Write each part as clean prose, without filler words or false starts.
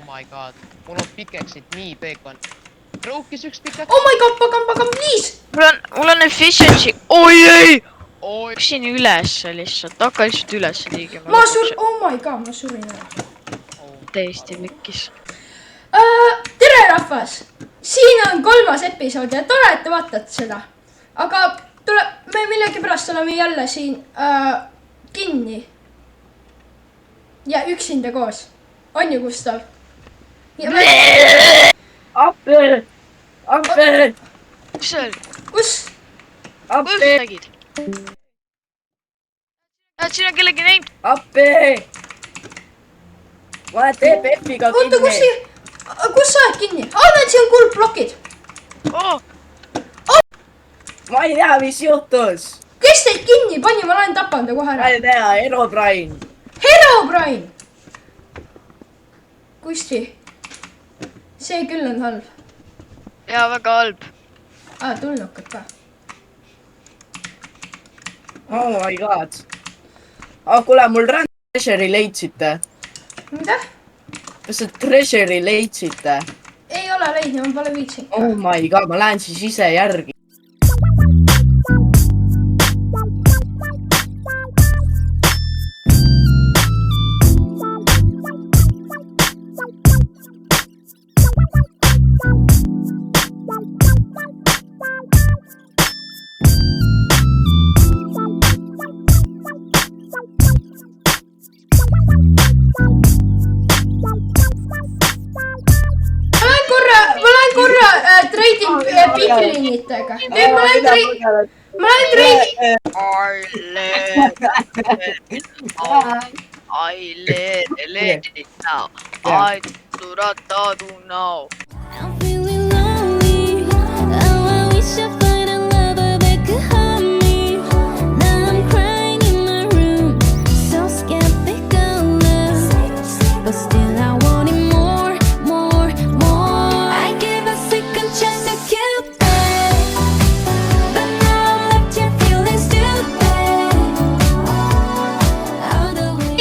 my god. Mul on pikeksid nii peekon. Roukis üks pikeks. Oh my god, pagan, please! Mul on efficiency. Oi ei! Oi. Läksin üles lihtsalt. Hakka lihtsalt üles liigima. Oh my god, ma surin ära. Täiesti mikkis. Tere rahvas! Siin on 3. episood ja tore, et te vaatate seda. Aga me millegipärast oleme jälle siin kinni. Ja üksinda koos. On ju, Gustav? Appi! Appi! Kus see oli? Kus? Kus sa tegid? Siin on kellegi näinud. Appi! Ma olen TPF-iga kinni. Oota, kus sa oled kinni? Näed, siin on kuldblokid. Ma ei tea, mis juhtus. Kes teid kinni pani? Ma olen tapanud kohe ära. Ma ei tea, Herobrine. Herobrine! Kusti. See küll on halb. Jaa, väga halb. Tulnukad ka. Oh my god. Kuule, mul treasure'i leidsite. Mida? Kas see treasure'i leidsite? Ei ole leidnud, ma pole viitsinud. Oh my god, ma lähen siis ise järgi. Piklinitega. Nüüd ma lähen I let it now. I do now. I'm feeling lonely. Oh, I wish I find a lover that could help me. Now I'm crying in my room, so skeptical of, but still I want it more. I give a second chance to kill that, but now I'm left here feeling stupid. All the way.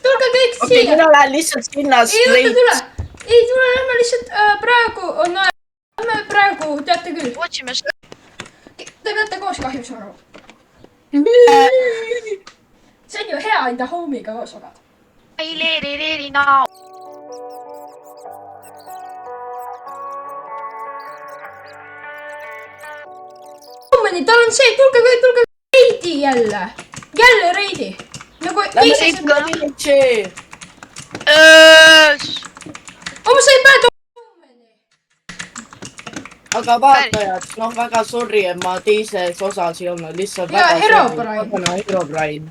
Tulge kõik Okei, siia. mina lähen lihtsalt sinna straight. Ei tule, lähme lihtsalt praegu on aeg. Lähme praegu, teate küll. Otsime seda. Te peate koos kahjuks aru. See on ju hea enda homiga koos oled. I let it now. Tal on see, tulge reidi jälle. Jälle reidi. Nagu teises. Ma sain pääda. Aga vaatajad, väga sorry, et ma teises osas ei olnud, lihtsalt Ja, väga Herobrine. Herobrine.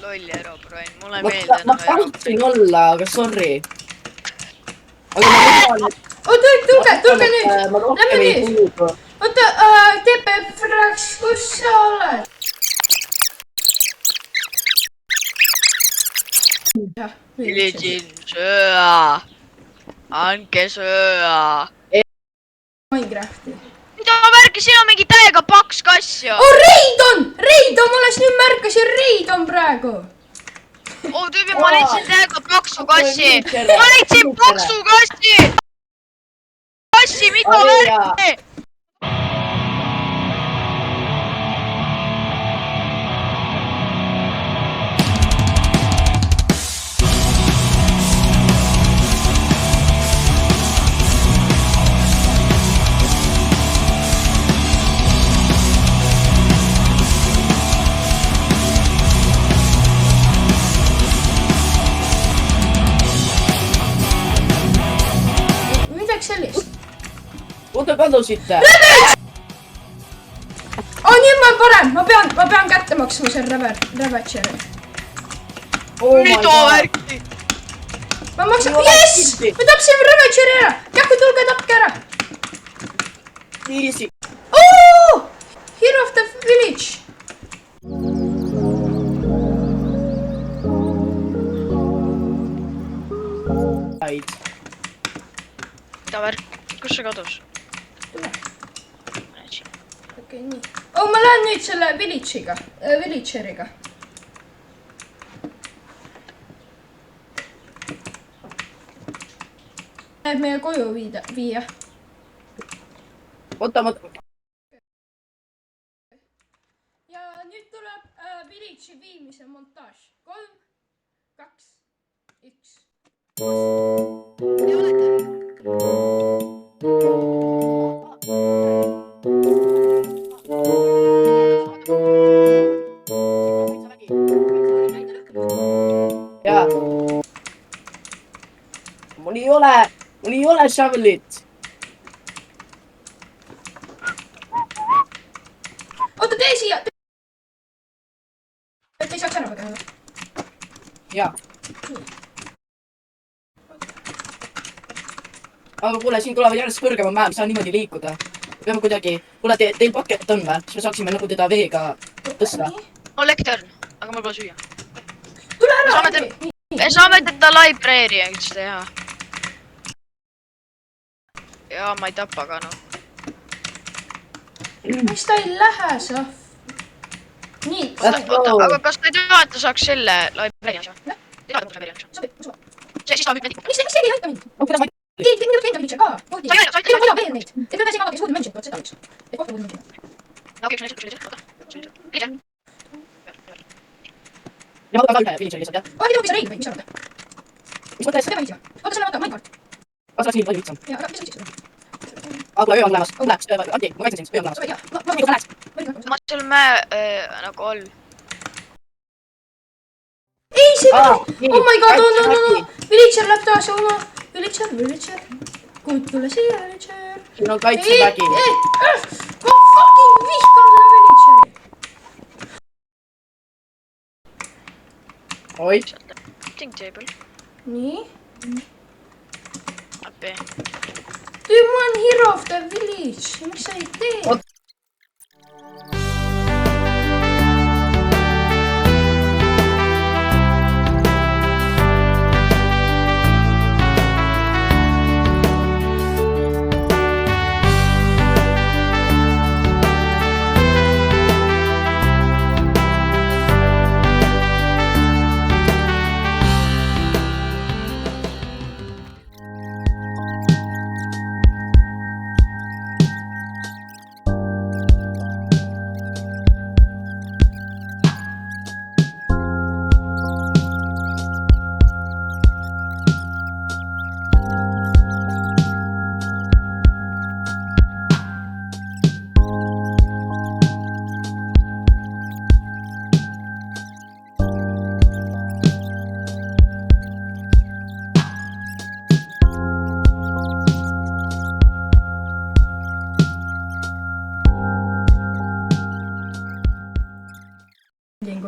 Loll Herobrine, mulle ei meeldi enam Ma tahtsin olla, aga sorry. Aga ma tean, et Tulge nüüd. ma rohkem ei puudu. Oota, TPF rääks, kus sa oled? Viljin sööa. Anke sööa. Minecrafti. Mida ma märkasin, on mingi täiega paks kass ju. Reidon, ma alles nüüd märkasin, Reidon praegu. Tüübi, ma leidsin täiega paksu kassi. Ma leidsin paksu kassi. Kassi, mida märkasi? Kuhu te kadusite? Nüüd ma olen parem, ma pean kätte maksma selle Ravage'i. Mida märkasi? Ma maksan, yes! Me tapsime Ravage'i ära. Kähku, tulge tapke ära. Easy. Hero of the village. Mida märkasi? Kus see kadus? Okei, nii. Ma lähen nüüd selle villageriga. meie koju viia. oota. Ja nüüd tuleb Village'i viimise montaaž. 3, 2, 1. jaa. mul ei ole shovelit. Oota, tee siia! Et ei saaks ära põgeneda. jaa. aga kuule, siin tulevad järjest kõrgema mäe, mis saa niimoodi liikuda. peame kuidagi, kuule, teil paket on või? siis me saaksime nagu teda veega tõsta. mul lektorn, aga mul pole süüa. Tule ära! Me saame teda librarians teha. jaa, ma ei tapa ka noh. Mis ta ei lähe, sa? Nii. Oota, aga kas te ei taha, et ta saaks selle librarians või? Ei taha, et ta saaks librarians. Sobib. Siis ma ütlen. Miks te ei aita mind? Keegi peab käima Village'i ka. Teil on vaja veel neid. Te peate siia vaadata, mention'it, seda üks. Et kohta mention'it. No okei, sul oota. Liise. ja ma võtan ka Village'i lihtsalt, jah. Aa, ei too, mis sa reegid või, mis sa arvad? mis mõttes? Teeme viisi või? Oota, selle vaata, Minecraft. aga see oleks nii palju lihtsam. Jaa, aga mis sa viisid seda? aga kuule, öö on olemas. Anti, ma kaitsen sind, öö on olemas. Sobib, jaa. Ma seal mäe nagu all. Ei, see Aa, ei. Oh my god, no. Villager läheb taas oma. Villager. Kuid tule siia, Villager. siin on kaitsevägi. Ma fucking vihkan seda Villageri. oi. Think table. Nii. Appi. Dude, ma olen hero of the village. Miks sa ei tee?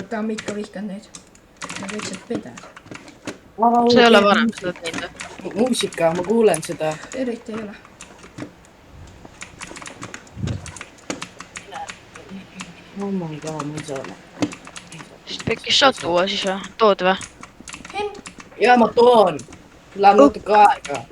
Ta on ikka vihkanud neid. Nad ütlesid pedad. See ei ole varem seda teinud. muusika, ma kuulen seda. Eriti ei ole. oh my god, ma ei saa. Siis pekkis saad tuua siis või? Tood või? Henn, ja ma toon. Läheb natuke aega.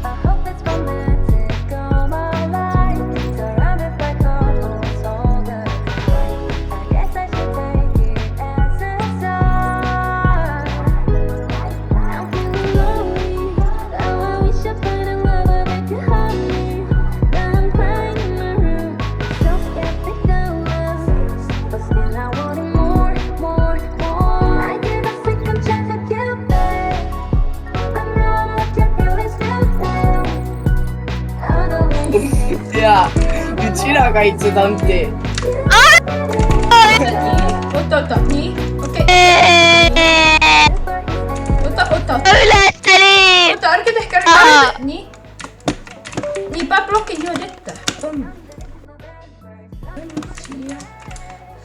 I hope it's romantic all my life, surrounded by couples all the time. I guess I should take it as a sign. I'm feeling lonely, now I wish I find a lover that could help me. Now I'm crying in my room, so skeptical of this, but still I want it more. I give a second chance to Cupid, but now I'm left your feelings too thin. ja, nüüd sina kaitsed Anti. oota, nii, okei. Oota. Ülesteli! Oota, ärge tehke, nii. Nii, peab blokid niimoodi ette. Siia.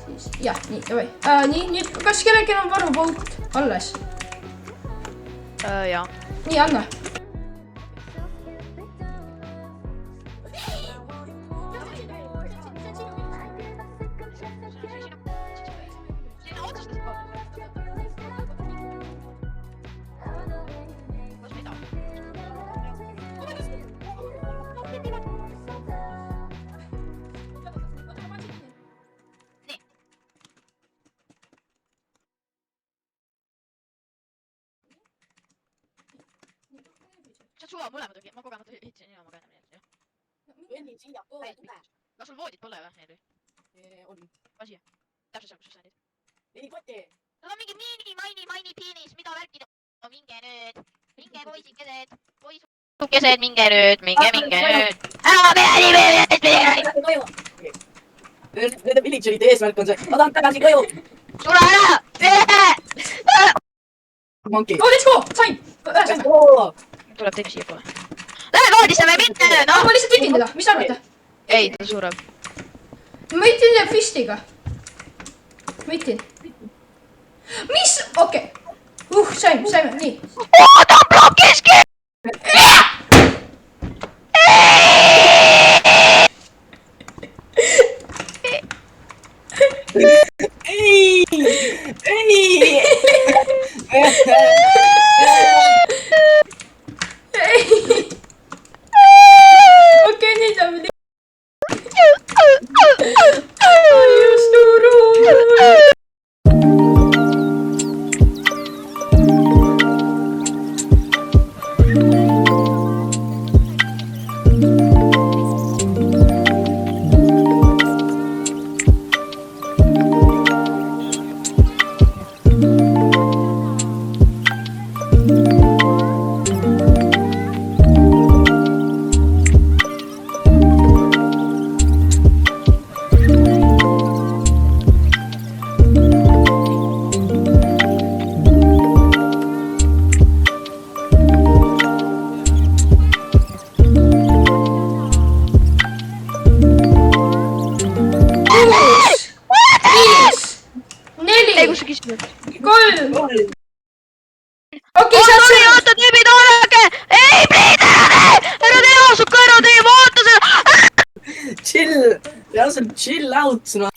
Siis, jah, nii, davai. Nii, nüüd, kas kellelgi on varupolt alles? Jaa. Nii, anna. on suva, mõlemad ongi, ma kogemata ehitasin ilma käena midagi. Kõnnin siiapoole, tule. Kas sul voodit pole või, Henri? On. Asi. Täpselt seal, kus sa sändid. Neli kotti. Nad on mingi maini piinis, mida värkida? No minge nüüd. Minge poisikesed. Poisukesed, minge nüüd. Minge nüüd. Ära peale koju. Nende villagerite eesmärk on see, ma tahan tagasi koju. Tule ära! Monkey. Oh, let's go! Sain! Saime! Tuleb teeb siia poole. Lähme voodisse või mitte nüüd, Ma lihtsalt hitin teda, mis arvate? Ei, ta sureb. Ma hitin teda fistiga. Ma hitin. Mis? Okei. Saime, nii. Ta blokkiski! Ei! Okei, nii saame nii. Just turu. Okei, sa oled see. Oota, tüübid, oodake! Ei, pliid, ära tee, su kõrva teeb, oota seda! Chill, reaalselt chill out sõna.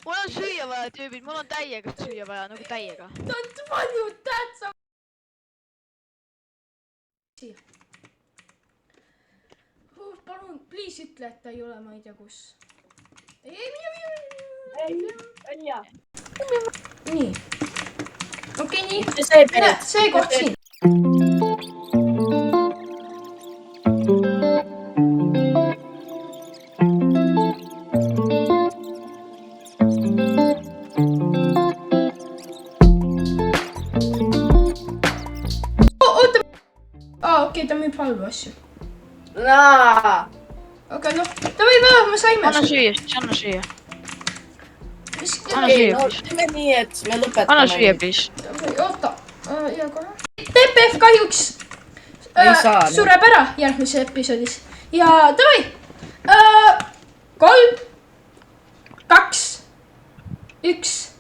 Mul on süüa vaja, tüübid, mul on täiega süüa vaja, nagu täiega. Don't want you that siia. Palun, please ütle, et ta ei ole, ma ei tea kus. Ei, Välja. nii. Okei, nii. See See koht siin. Oota. Okei, ta müüb halbu asju. Aga noh, davai, me saime. Anna süüa, siis anna süüa. Anna Ei, süüa, no please. teeme nii, et me lõpetame. Anna süüa, please. Oota, ja kohe. TPF kahjuks Ei saa, sureb ära järgmises episoodis. Ja davai. 3, 2, 1.